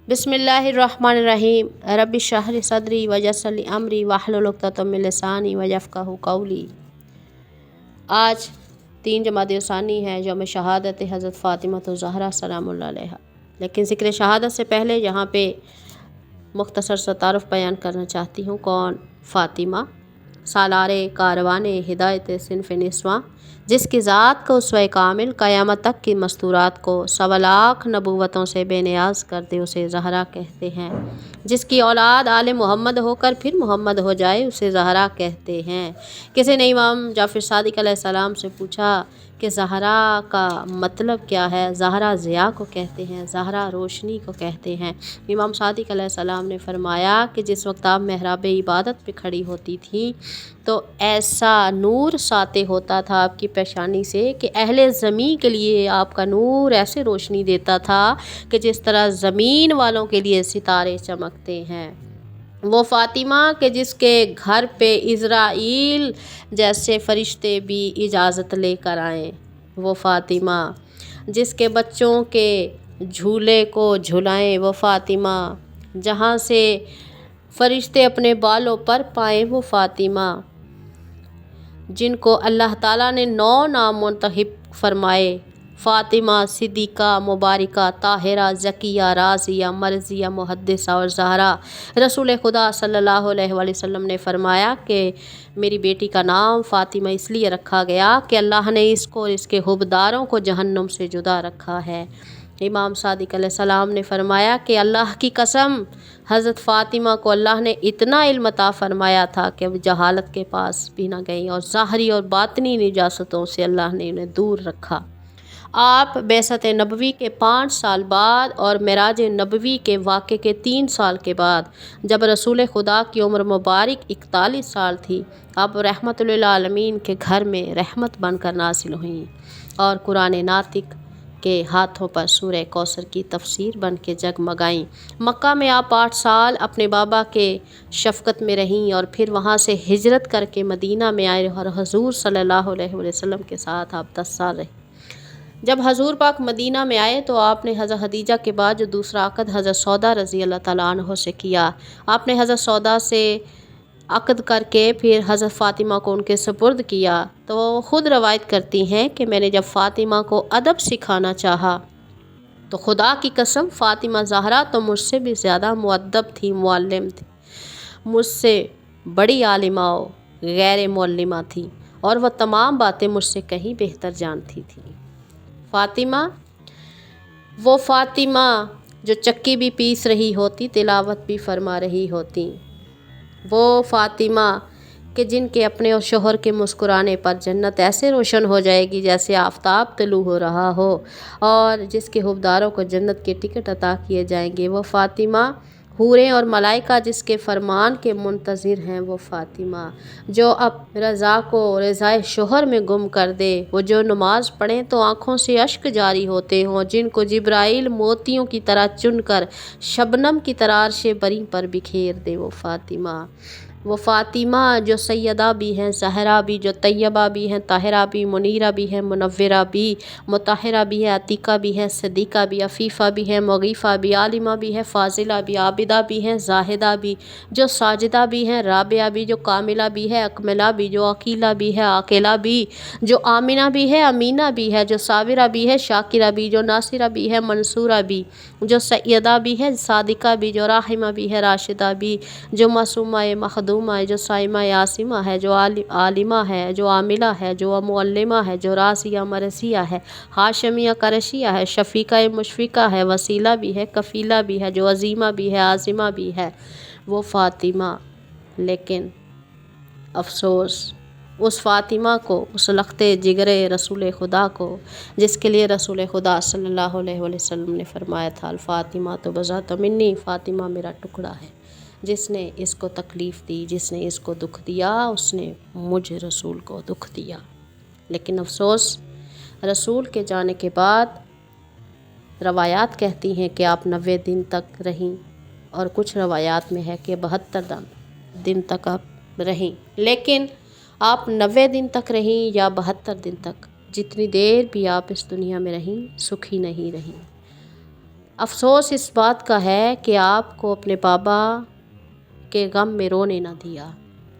बिस्मिल्लाहिर्रहमानिर्रहीम रब्बि इश्रह ली सदरी वयस्सिर ली अमरी वाहलुल उक़दतम मिन लिसानी यफ़क़हू क़ौली। आज 3 जमादी सानी है, यौम शहादत हज़रत फ़ातिमा ज़हरा सलामुल्लाह अलैहा। लेकिन ज़िक्र शहादत से पहले यहाँ पे मुख्तसर सा तारुफ़ बयान करना चाहती हूँ। कौन? फ़ातिमा सालारे कारवाने हिदायत सिनफ़ निस्वां, जिसकी ज़ात को उसवे कामिल क़यामत तक की मस्तूरात को 1.25 लाख नबूवतों से बेनियाज कर दे, उसे ज़हरा कहते हैं। जिसकी औलाद आले मोहम्मद होकर फिर मोहम्मद हो जाए, उसे ज़हरा कहते हैं। किसी ने इमाम जाफ़र सादिक़ अलैहिस्सलाम से पूछा कि ज़हरा का मतलब क्या है? ज़हरा ज़िया को कहते हैं, ज़हरा रोशनी को कहते हैं। इमाम सादिक़ अलैहिस्सलाम ने फरमाया कि जिस वक्त आप महराब इबादत पे खड़ी होती थी तो ऐसा नूर साते होता था आपकी पेशानी से कि अहले ज़मीन के लिए आपका नूर ऐसे रोशनी देता था कि जिस तरह ज़मीन वालों के लिए सितारे चमकते हैं। वो फ़ातिमा के जिसके घर पे इज़राइल जैसे फ़रिश्ते भी इजाज़त लेकर आए। वो फ़ातिमा जिसके बच्चों के झूले को झुलाएं। वो फ़ातिमा जहाँ से फ़रिश्ते अपने बालों पर पाएँ। वो फ़ातिमा जिनको अल्लाह ताला ने 9 नाम मुंतखब फरमाए। फ़ातिमा, सिद्दीक़ा, मुबारिका, ताहिरा, ज़किया, राज़िया, मर्ज़िया, मुहद्दिसा और ज़हरा। रसूल खुदा सल्लल्लाहु अलैहि वसल्लम ने फरमाया कि मेरी बेटी का नाम फ़ातिमा इसलिए रखा गया कि अल्लाह ने इसको और इसके हुब्बदारों को जहन्नुम से जुदा रखा है। इमाम सादिक़ अलैहिस्सलाम ने फरमाया कि अल्लाह की कसम, हज़रत फ़ातिमा को अल्लाह ने इतना इल्म अता फरमाया था कि अब जहालत के पास भी ना गई और ज़ाहरी और बातनी निजासतों से अल्लाह ने उन्हें दूर रखा। आप बेसत नबवी के 5 साल बाद और मेराज नबवी के वाक़े के 3 साल के बाद, जब रसूल खुदा की उम्र मुबारक 41 साल थी, आप रहमतुल लिल आलमीन के घर में रहमत बनकर नासिल हुई और कुरान नातिक के हाथों पर सूरह कौसर की तफसीर बन के जगमगाईं। मक्का में आप 8 साल अपने बाबा के शफ़क़त में रहीं और फिर वहाँ से हिजरत करके मदीना में आए और हुज़ूर सल्लल्लाहु अलैहि वसल्लम के साथ आप 10 साल रहे। जब हजूर पाक मदीना में आए तो आपने हज़रत खदीजा के बाद जो दूसरा अक़द हज़रत सौदा रज़ी अल्लाह ताला अन्हा से किया। आपने हज़रत सौदा से अक़द करके फिर हज़रत फ़ातिमा को उनके सुपुर्द किया। तो वो ख़ुद रवायत करती हैं कि मैंने जब फ़ातिमा को अदब सिखाना चाहा तो खुदा की कसम फ़ातिमा ज़हरा तो मुझसे भी ज़्यादा मुअद्दब थी, मुअल्लिम थी, मुझसे बड़ी आलिमा व गैर मुअल्लिमा थी और वह तमाम बातें मुझसे कहीं बेहतर जानती थी। फ़ातिमा, वो फ़ातिमा जो चक्की भी पीस रही होती, तिलावत भी फरमा रही होती। वो फ़ातिमा कि जिनके अपने और शोहर के मुस्कुराने पर जन्नत ऐसे रोशन हो जाएगी जैसे आफ़ताब तुलू हो रहा हो और जिसके हुब्बदारों को जन्नत के टिकट अता किए जाएंगे। वो फ़ातिमा हूरें और मलाइका जिसके फरमान के मुंतज़िर हैं। वो फ़ातिमा जो अब रज़ा को रज़ाए शोहर में गुम कर दे। वो जो नमाज़ पढ़ें तो आँखों से अश्क जारी होते हों, जिनको जिब्राइल मोतियों की तरह चुनकर शबनम की तरह अर्श बरी पर बिखेर दे। वो फ़ातिमा, वो फ़ातिमा जो सैयदा भी हैं, ज़हरा भी, जो तैयबा भी हैं, ताहिरा भी, मुनीरा भी है, मुनव्विरा भी, मुताहिरा भी है, अतीका भी है, सदीक़ा भी, अफ़ीफ़ा भी है, मुग़ीफ़ा भी, आलिमा भी है, फ़ाज़िला भी, आबिदा भी हैं, ज़ाहिदा भी, जो साजिदा भी हैं, राबिया भी, जो कामिला भी है, अकमला भी, जो अकीला भी है, आकिला भी, जो आमिना भी है, अमीना भी है, जो साबिरा भी है, शाकिरा भी, जो नासिरा भी है, मंसूरा भी, जो सैयदा भी है, सादिका भी, जो राहिमा भी है, राशिदा भी, जो मासूमा मखदूमा है, जो साइमा यासिमा है, जो आलिमा है, जो आमिला है, जो मुअल्लिमा है, जो रासिया मरसिया है, हाशमिया करशिया है, शफ़ीका मुशफ़िका है, वसीला भी है, कफ़ीला भी है, जो अज़ीमा भी है, आज़िमा भी है। वो फ़ातिमा, लेकिन अफ़सोस उस फ़ातिमा को, उस लख्ते जिगरे रसूल खुदा को, जिसके लिए रसूल खुदा सल्लल्लाहु अलैहि वसल्लम ने फरमाया था, अल फ़ातिमा तो बज़ात मिन्नी, फ़ातिमा मेरा टुकड़ा है। जिसने इसको तकलीफ़ दी, जिसने इसको दुख दिया, उसने मुझे रसूल को दुख दिया। लेकिन अफ़सोस रसूल के जाने के बाद रवायात कहती हैं कि आप 90 दिन तक रहीं और कुछ रवायात में है कि 72 दिन तक आप रहीं। लेकिन आप 90 दिन तक रहीं या 72 दिन तक, जितनी देर भी आप इस दुनिया में रहीं, सुखी नहीं रहीं। افسوس اس بات کا ہے کہ آپ کو اپنے بابا کے غم میں رونے نہ دیا۔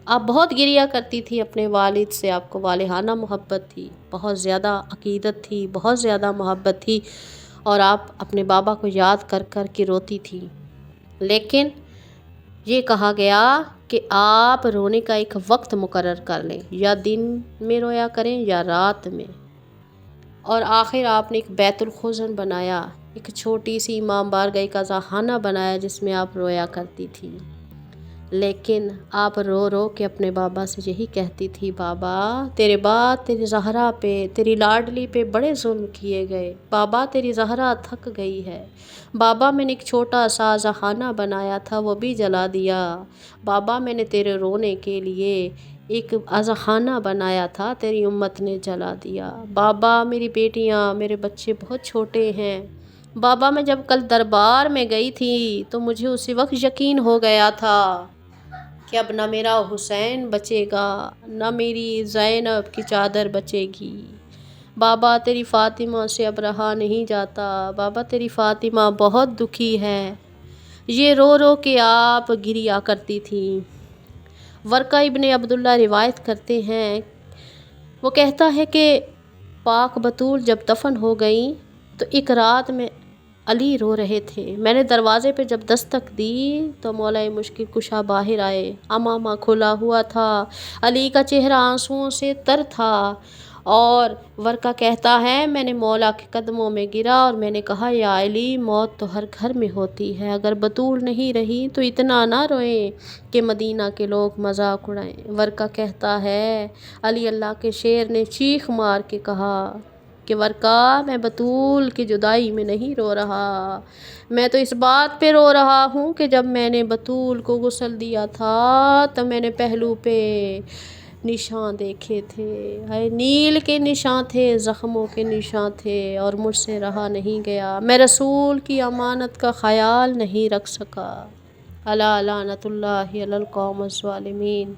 آپ بہت گریا کرتی تھی اپنے والد سے، آپ کو والہانہ محبت تھی، بہت زیادہ عقیدت تھی، بہت زیادہ محبت تھی، اور آپ اپنے بابا کو یاد کر کر کے روتی تھی۔ لیکن یہ کہا گیا کہ آپ رونے کا ایک وقت مقرر کر لیں، یا دن میں رویا کریں یا رات میں۔ اور آخر آپ نے ایک بیت الخزن بنایا، ایک چھوٹی سی امام بارگاہ کا خانہ بنایا جس میں آپ رویا کرتی تھی۔ لیکن آپ رو رو کے اپنے بابا سے یہی کہتی تھی، بابا تیرے بعد تیری زہرا پہ، تیری لاڈلی پہ بڑے ظلم کیے گئے، بابا تیری زہرا تھک گئی ہے، بابا میں نے ایک چھوٹا سا خانہ بنایا تھا وہ بھی جلا دیا، بابا میں نے تیرے رونے کے لیے ایک خانہ بنایا تھا تیری امت نے جلا دیا، بابا میری بیٹیاں میرے بچے بہت چھوٹے ہیں، بابا میں جب کل دربار میں گئی تھی تو مجھے اسی وقت یقین ہو گیا تھا کہ اب نہ میرا حسین بچے گا، نہ میری زینب کی چادر بچے گی، بابا تیری فاطمہ سے اب رہا نہیں جاتا، بابا تیری فاطمہ بہت دکھی ہے۔ یہ رو رو کے آپ گریا کرتی تھیں۔ ورقہ ابن عبداللہ روایت کرتے ہیں، وہ کہتا ہے کہ پاک بطول جب دفن ہو گئیں تو ایک رات میں علی رو رہے تھے، میں نے دروازے پہ جب دستک دی تو مولا مشکل کشا باہر آئے، عمامہ کھلا ہوا تھا، علی کا چہرہ آنسوؤں سے تر تھا، اور ورقہ کہتا ہے میں نے مولا کے قدموں میں گرا اور میں نے کہا یا علی موت تو ہر گھر میں ہوتی ہے، اگر بطول نہیں رہی تو اتنا نہ روئیں کہ مدینہ کے لوگ مذاق اڑائیں۔ ورقہ کہتا ہے علی اللہ کے شیر نے چیخ مار کے کہا کہ ورقہ میں بطول کی جدائی میں نہیں رو رہا، میں تو اس بات پہ رو رہا ہوں کہ جب میں نے بطول کو غسل دیا تھا تو میں نے پہلو پہ نشان دیکھے تھے، نیل کے نشان تھے، زخموں کے نشان تھے، اور مجھ سے رہا نہیں گیا، میں رسول کی امانت کا خیال نہیں رکھ سکا۔ الا لعنت اللہ علی القوم الظالمین۔